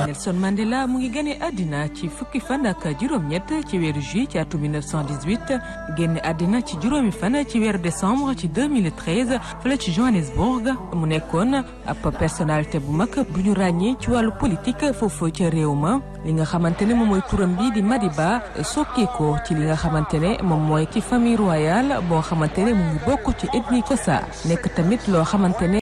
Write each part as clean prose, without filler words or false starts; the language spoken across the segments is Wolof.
Nelson Mandela mu ngi gane àddina ci fukki fan ak juróom-ñett ci weeru juillet ci atum 1918 génn àddina ci juróomi fan ci weeru décembre ci 2013 fële ci Johannesburg. mu nekkoon ab personnalité bu mag bu ñu ràññee ci wàllu politique foofu ca réew ma. li nga xamante ne moom mooy turam bi di Madiba sokkeekoo ci li nga xamante ne moom mooy ci famille royale boo xamante ne mu ngi bokk ci ethnie Xhosa nekk tamit loo xamante ne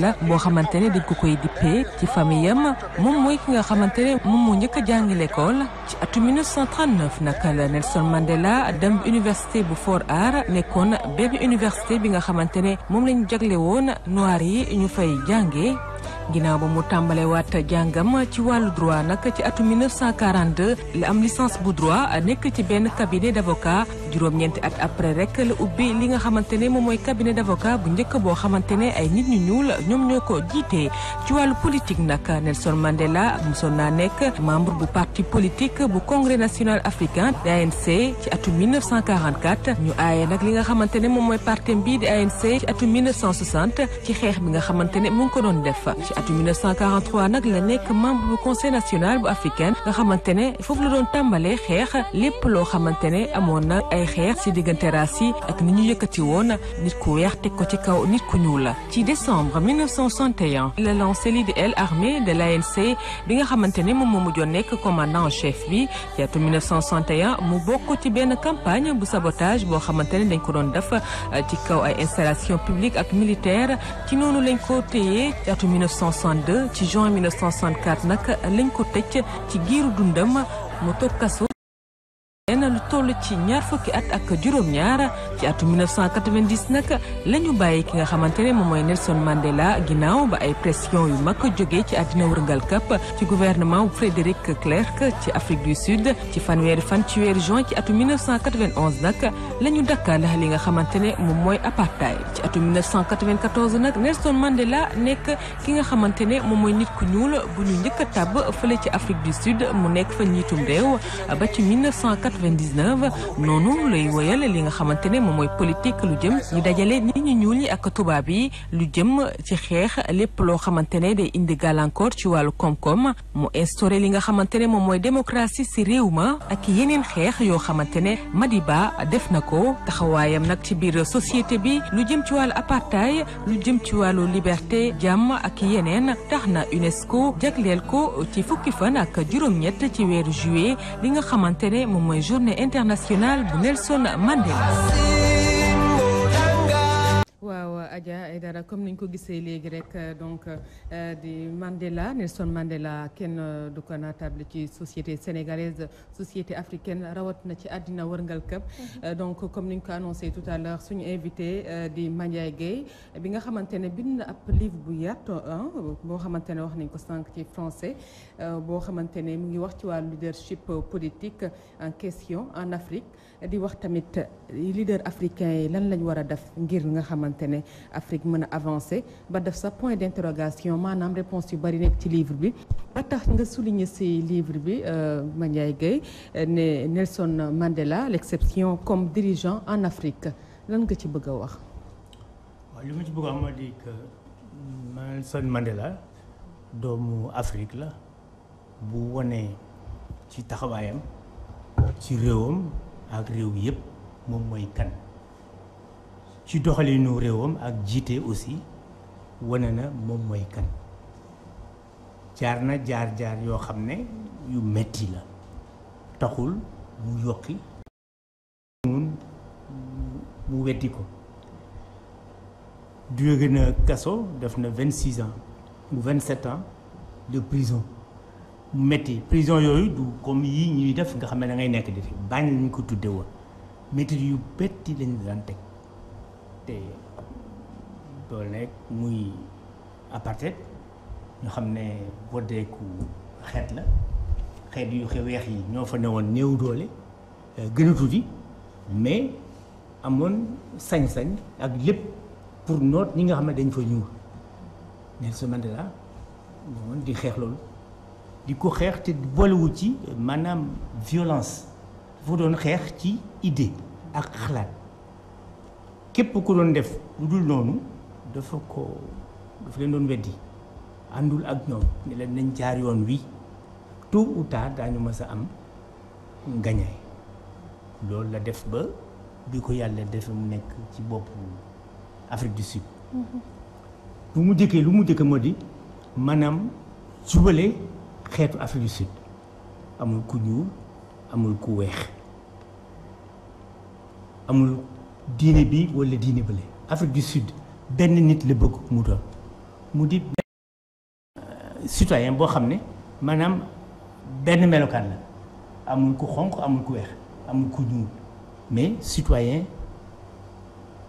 la boo xamante ne dañ ko koy dippee ci famille am moom mooy ki nga xamante ne moom moo njëkk a jàngi l'école ci atum 1939 naka la Nelson Mandela dem université bu Fort Hare nekkoon benn université bi nga xamante ne moom lañu jagle woon noir yi ñu fay jàngee. ginnaaw ba mu tàmbale waat jàngam ci wàllu droit nag ci atum 1942 la am licence bu droit nekk ci benn cabinet d'avocat juróom-ñeenti at après rek la ubbi li nga xamante ne moom mooy cabinet d'avocat bu njëkk boo xamante ne ay nit ñu ñuul ñoom ñoo ko jiitee. ci wàllu politique nag Nelson Mandela mosoon naa nekk membre bu parti politique bu congrès national africain di ANC ci atum 1944 ñu aaye nag li nga xamante ne moom mooy parti bii di ANC ci atum 1960 ci xeex bi nga xamante ne mu ngi ko doon def. ci atum 1943 nag la nekk membre bu conseil national bu africain nga xamante ne foofu la doon tàmbalee xeex lépp loo xamante ne amoon na ay xeex ci diggante race yi ak ni ñu yëkkati woon nit ku weex teg ko ci kaw nit ku ñuul la. ci décembre 1961 la lancé lii di aile armée de l'ANC bi nga xamante ne moom moo mujjoon nekk commandant en chef bi. ci atum 1961 mu bokk ci benn campagne bu sabotage boo xamante ne dañ ko doon def ci kaw ay installation publique ak militaire ci noonu lañ ko téye ci atum 1962 ci juin 1964 nag lañ ko tëj ci giiru dundam mu toog kaso lu toll ci ñaar fukki at ak juróom-ñaar. ci atum 1990 nag la ñu bàyyi ki nga xamante ne moom mooy Nelson Mandela ginnaaw ba ay pression yu mag jógee ci àddina wërngal këpp ci gouvernement bu Frédéric Clerc ci Afrique du Sud. ci fanweeri fan ci weeru juin ci atum 1991 nag la ñu dakkal li nga xamante ne moom mooy apartheid. ci atum 1994 nag Nelson Mandela nekk ki nga xamante ne moom mooy nit ku ñuul bu ñu njëkk a tabb fële ci Afrique du Sud mu nekk fa njiitum réew ba ci 1999 noonu lay woyal li nga xamante ne moom mooy politique lu jëm ñu dajale nit ñi ñuul ñi ak tubaab yi lu jëm ci xeex lépp loo xamante ne day indi gàllankoor ci wàllu koom-koom mu instauré li nga xamante ne moom mooy démocratie ci réew ma ak yeneen xeex yoo xamante ne Madiba def na ko. taxawaayam nag ci biir société bi lu jëm ci wàllu apartheid lu jëm ci wàllu liberté jàmm ak yeneen tax na UNESCO jagleel ko ci fukki fan ak juróom-ñett ci weeru juillet li nga xamante ne moom mooy journée internationale bu Nelson Mandela. waaw Adja Aïdara comme niñ ko gisee léegi rek donc di Mandela Nelson Mandela kenn du ko naatable ci société sénégalaise société africaine rawat na ci àddina wërngal këpp. donc comme niñ ko annoncé tout à l'heure suñu invité di Mandiaye Gueye bi nga xamante ne bind na ab livre bu yaatu boo xamante ne wax nañ ko sànq ci français boo xamante ne mu ngi wax ci wàllu leadership politique en question en Afrique di wax tamit leader africain yi lan lañ war a def ngir nga xamante ne Afrique mën a avancer ba def sa point d'interrogation maanaam réponse yu bari nekk ci livre bi ba tax nga souligner ci livre bi Mandiaye Gueye ne Nelson Mandela l'exception comme dirigeant en Afrique lan nga ci bëgg a wax. waaw li ma ci bëgg a wax moo di que Nelson Mandela doomu Afrique la bu wone ci taxawaayam ci réewam ak réew yépp moom mooy kan. ci doxalinu réewam ak jiite aussi wane na moom mooy kan. jaar na jaar yoo xam ne yu metti la taxul mu yokki mu weddi ko. jóge na kaso def na 26 ans ou 27 ans de prison mu metti prison yooyu du comme yii ñuy def nga xam ne da ngay nekk defi bàññ lañu ko tudde woon metti yu betti lañu daan teg te dool nekk muy apartheid ñu xam ne boddeeku xeet la xeet yu weex yi ñoo fa newoon néew doole gën a tuuti mais amoon sañ-sañ ak lépp pour noot ñi nga xam ne dañ fa ñuul Nelson Mandela moom di xeex loolu di ko xeex te boolewu ci maanaam violence dafa doon xeex ci idée ak xalaat képp ku doon def lu dul noonu dafa leen doon weddi àndul ak ñoom ne leen nañ jaar yoon wi tôt ou tard daañu mës a am ngañaay loolu la def ba bi ko yàlla defe mu nekk ci boppu Afrique du Sud lu mu jëkkee moo di maanaam jubale xeetu Afrique du Sud amul ku ñuul amul ku weex amul diine bi walla diine bële Afrique du Sud benn nit la bëgg mu doon mu di citoyen boo xam ne maanaam benn melokaan la amul ku xonq amul ku weex amul ku ñuul mais citoyen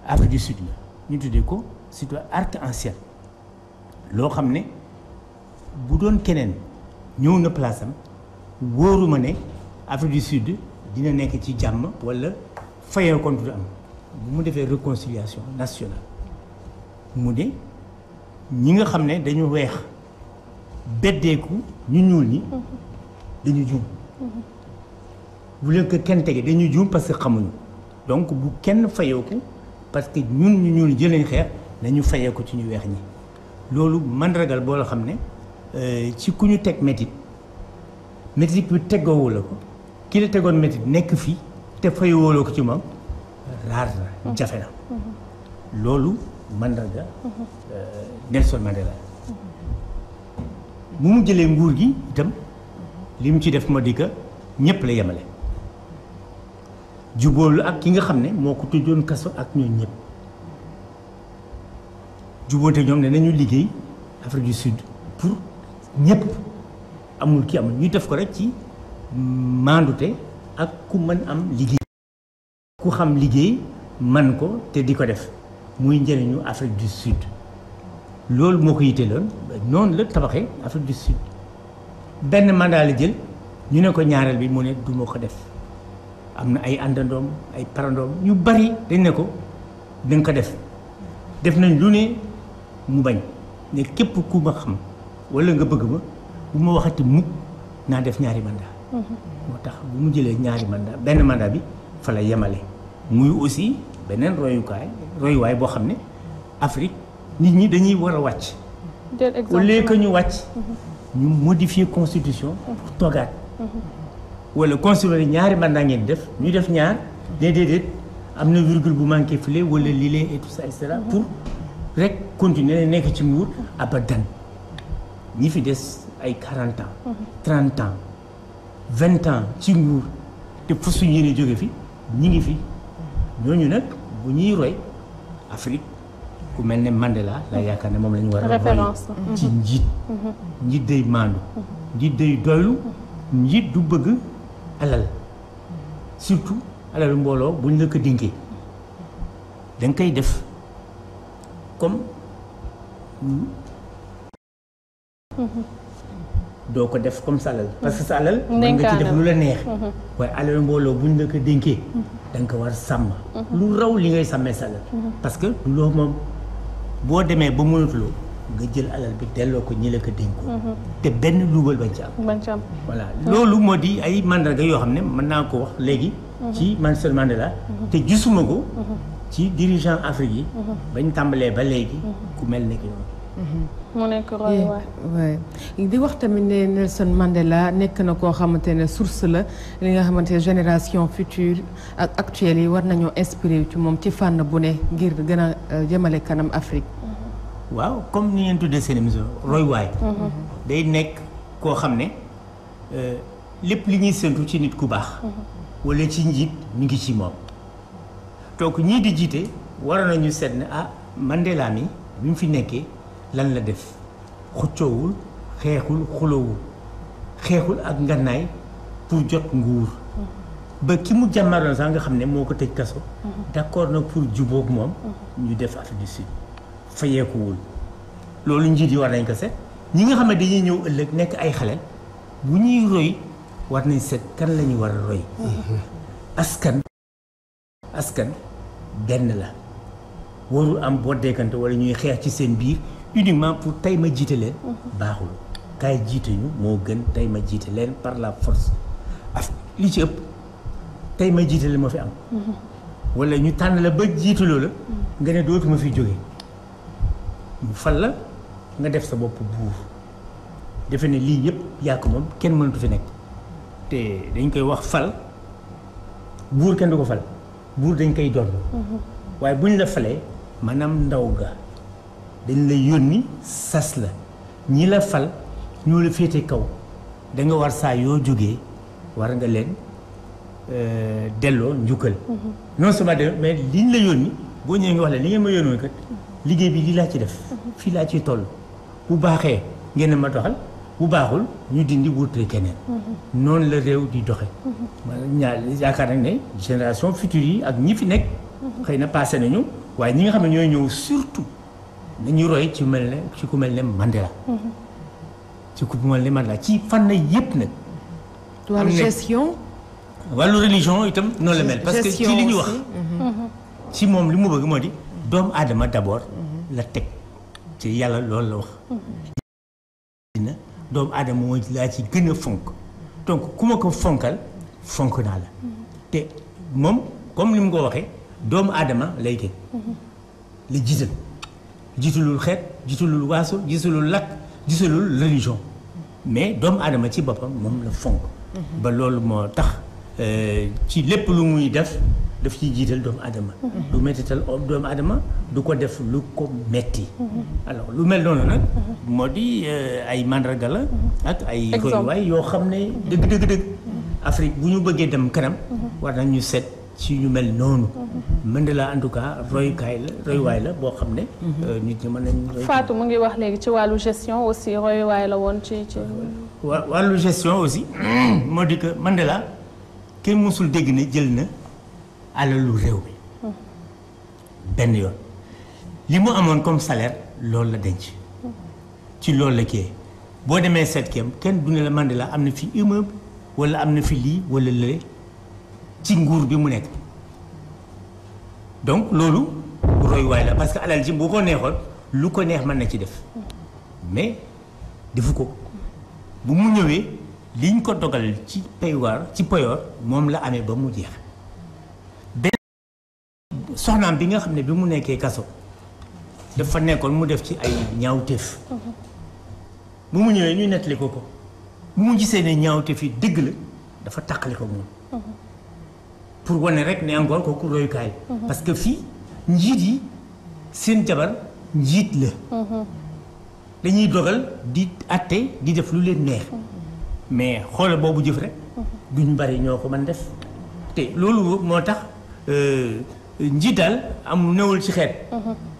Afrique du Sud la ñu tuddee ko citoyen arc-en-ciel loo xam ne bu doon keneen ñëw na place am wóoruma ne Afrique du Sud dina nekk ci jàmm walla fayoo kon du am bu mu defee réconciliation nationale mu ne ñi nga xam ne dañu weex beddeeku ñu ñuul ñi dañu juum bu leen ko kenn tege dañu juum parce que xamuñu donc bu kenn fayeeku parce que ñun ñu ñuul jëlañ xeex nañu fayeeku ci ñu weex ñi loolu mandargal boo la xam ne ci ku ñu teg métit bi teggoowu la ko ki la tegoon métit nekk fii te fayewoo ko ci moom raar na jafe na loolu mandarga Nelson Mandela bu mu jëlee nguur gi itam li mu ci def moo di que ñëpp la yemale jubóolu ak ki nga xam ne moo ko tëjoon kaso ak ñoom ñëpp jubóonte ñoom ne nañu liggéey Afrique du Sud pour ñëpp amul ki amul ñu def ko rek ci maandute ak ku mën am liggéey ku xam liggéey man ko te di ko def muy njëriñu Afrique du Sud loolu moo ko yitteeloon noonu la tabaxee Afrique du Sud benn mandat la jël ñu ne ko ñaareel bi mu ne du ma ko def am na ay àndandoom ay parandoom ñu bari dañ ne ko danga ko def nañ lu ne mu bañ ne képp ku ma xam walla nga bëgg ma bu ma waxati mukk naa def ñaari mandat moo tax bu mu jëlee ñaari mandat benn mandat bi fa la yemale muy aussi beneen royuwaay boo xam ne Afrique nit ñi dañuy war a wàcc au lieu que ñu wàcc ñu modifier constitution pour toogaat wala constitution ñaari mandat ngeen def ñu def ñaar déedéet am na virgule bu manqué file wala lii et tout ça et cetera pour rek continuer nekk ci nguur abadan ñi fi des ay 40 ans 30 ans 20 ans ci nguur te fu suñu yéene jóge fi ñi ngi fi ñooñu nag bu ñuy roy Afrique ku mel ne Mandela la yaakaar ne moom la ñu war a roy ci njiit day maandu njiit day doylu njiit du bëgg alal surtout alalu mbooloo buñ la ko dénkee da nga koy def comme doo ko def comme sa alal parce que sa alal mën nga ci def lu la neex waaye alalu mbooloo buñ la ko dénkee da nga ko war sàmm lu raw li ngay sàmmee sa alal parce que du loo moom boo demee ba mënatuloo nga jël alal bi delloo ko ñi la ko dénkoo te benn luubal bañ ci am voilà loolu moo di ay mandarga yoo xam ne mën naa ko wax léegi ci Nelson Mandela te gisuma ko ci dirigeant Afrique yi bañ tàmbalee ba léegi ku mel ne ki mu nekk royuwaay di wax tamit ne Nelson Mandela nekk na koo xamante ne source la li nga xamante ne génération future ak actuelle yi war nañoo inspiré ci moom ci fànn bu ne ngir gën a jëmale kanam Afrique. waaw comme ni ngeen tuddee seen émission royuwaay day nekk koo xam ne lépp li ñuy séntu ci nit ku baax wala ci njiit ñu ngi ci moom donc ñii di jiite war nañu seet ne Mandela mi bi mu fi nekkee lan la def xuccoowul xeexul xulowul xeexul ak ngannaay pour jot nguur ba ki mu jàmmaroon sax nga xam ne moo ko tëj kaso d'accord nag pour jubóog moom ñu def Afrique du Sud fayeekuwul loolu njiit yi war nañ ko seet ñi nga xam ne dañuy ñëw ëllëg nekk ay xale bu ñuy roy war nañ seet kan la ñu war a roy askan benn la warul am boddeekante wala ñuy xeex ci seen biir uniquement pour tey ma jiite leen baaxul kaay jiite ñu moo gën tey ma jiite leen par la force li ci ëpp tey ma jiite leen moo fi am wala ñu tànn la ba jiitaloo la nga ne dootuma fi jóge mu fal la nga def sa bopp buur defe ne lii yëpp yaa ko moom kenn mënatu fi nekk te dañ koy wax fal buur kenn du ko fal buur dañ koy doon waaye bu ñu la falee maanaam ndaw ga dañ la yónni sas la ñi la fal ñoo la féete kaw da nga war saa yoo jógee war nga leen delloo njukkal non seulement de mais liñ la yónni boo ñëwee nga wax leen li ngeen ma yónnoon kat liggéey bi lii laa ci def fii laa ciy toll bu baaxee ngeen ma doxal bu baaxul ñu dindi wutale keneen noonu la réew di doxe ñaar yaakaar nañ ne génération future yi ak ñi fi nekk xëy na passé nañu waaye ñi nga xam ne ñooy ñëw surtout nañu roy ci mel ne ci ku mel ne Mandela ci ku mel ne Mandela ci fànn yëpp nag wàllu gestion wàllu religion itam noonu la mel parce que ci li ñu wax ci moom li mu bëgg moo di doomu aadama d'abord la teg ci yàlla loolu la wax dina doomu aadama mooy laa ci gën a fonk donc ku ma ko fonkal fonk naa la te moom comme li mu ko waxee doomu aadama lay teg la jiital jiitalul xeet jiitalul waaso jiitalul lakk jiitalul religion mais doomu aadama ci boppam moom la fonk ba loolu moo tax ci lépp lu muy daf ciy jiital doomu aadama du mettital doomu aadama du ko def lu ko metti alors lu mel noonu nag moo di ay mandarga la ak ay royuwaay yoo xam ne dëgg Afrique bu ñu bëggee dem kanam war nañu seet ci ñu mel noonu Mandela en tout cas royuwaay la boo xam ne nit ñi mën nañ Fatou mu ngi wax léegi ci wàllu gestion aussi royuwaay la woon ci wàllu gestion aussi moo di que Mandela kenn mësul dégg ne jël na alalu réew mi benn yoon li mu amoon comme salaire loolu la denc ci loolu la kii boo demee seet kenn du ne la Mandela am na fi immeuble wala am na fi lii wala lële ci nguur bi mu nekk donc loolu royuwaay la parce que alal ji bu ko neexoon lu ko neex mën na ci def mais defu ko bu mu ñëwee liñ ko dogal ci payoor moom la amee ba mu jeex benn soxnaam bi nga xam ne bi mu nekkee kaso dafa nekkoon mu def ci ay ñaawteef bu mu ñëwee ñu nettali ko bu mu gisee ne ñaawteef yi dëgg la dafa tàqali ko moom pour wane rek ne encore kooku royukaay parce que fii njiit yi seen jabar njiit la dañuy dogal di atte di def lu leen neex mais xoolal boobu jëf rek duñ bari ñoo ko mën def te loolu moo tax njiit daal am newul ci xeet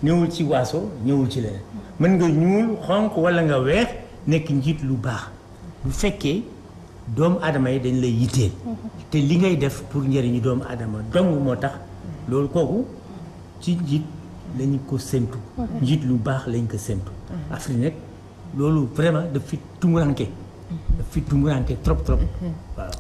newul ci waaso ñëwul ci leneen mën nga ñuul xonq walla nga weex nekk njiit lu baax bu fekkee doomu aadama yi dañ lay yitteel te li ngay def pour njëriñu doomu aadama dong moo tax loolu kooku ci njiit lañu ko séntu njiit lu baax lañ ko séntu Afrique nag loolu vraiment daf fi tumuranke trop waaw